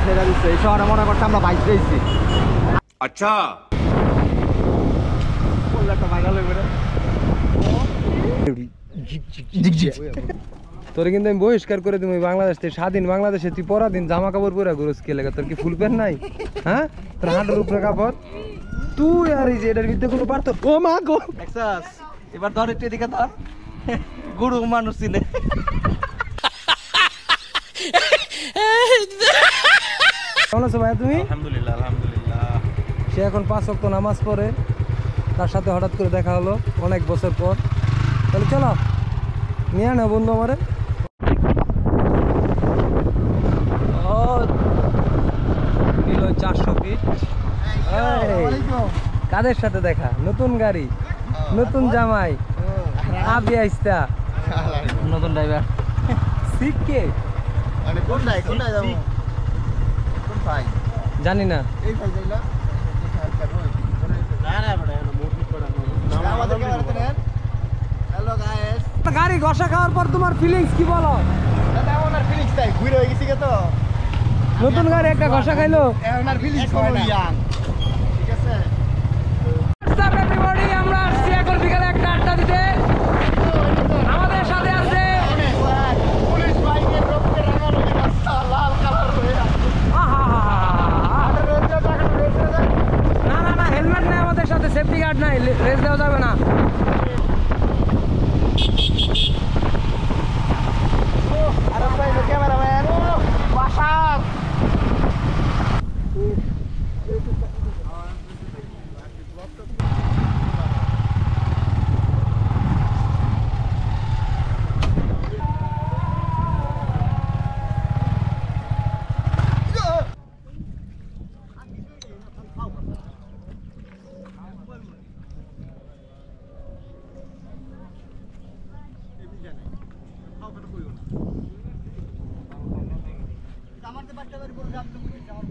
ছেড়ে দিচ্ছে এই শহরে মনে করছে আমরা বাইক পেয়েছি। আচ্ছা তোর কিন্তু আমি বহিষ্কার করে দিই বাংলাদেশ থেকে। স্বাধীন বাংলাদেশে তুই পরাধীন জামা কাপড় পরে ঘুরোস কে লেগে? তোর কি ফুল প্যান্ট নাই? হ্যাঁ, তোর হাঁটুর উপরে কাপড় তুই আর এই যে এটার ভিতরে কোনো পারতো? ও মা গো, এবার ধর একটু এদিকে ধর, গুরু মানুষ চিনে। কেমন আছো ভাইয়া তুমি? আলহামদুলিল্লাহ আলহামদুলিল্লাহ। সে এখন 5 ওয়াক্ত নামাজ পড়ে, তার সাথে হঠাৎ করে দেখা হলো অনেক বছর পর। তাহলে চলো নিয়ে না বন্ধু আমারে। ও কিলো 400 ফিট। কাদের সাথে দেখা? নতুন গাড়ি, নতুন জামাই, আবি আইস্তা, নতুন ড্রাইভার শিখকে মানে কোনটাই যাবো কোন ভাই জানি না। এই ভাই যাইলা না না বড় এলো মোটর পড়া না আমাদের ক্যামেরাতে নেন। হ্যালো গাইস, গাড়ি ঘষা খাওয়ার পর তোমার ফিলিংস কি বলো? দাদা ওনার ফিলিংস তাই ঘুরে হয়ে গেছি তো। নতুন গাড়ি একটা ঘষা খাইলো। ওনার ফিলিংস হয় না। ঠিক আছে এভরিবডি, আমরা আসছি এখন বিকালে একটা আড্ডা দিতে। আমাদের সাথে আছে পুলিশ বাইকের রোডে রাঙানো রাস্তা লাল কালার হয়ে আছে। না না না, হেলমেট নেই আমাদের সাথে, সেফটি গার্ড নাই, রেস দেওয়া যাবে না। আর ভাই ক্যামেরাম্যান বাসার আমার তো বাচ্চা বাড়ি বলে আপনি আমার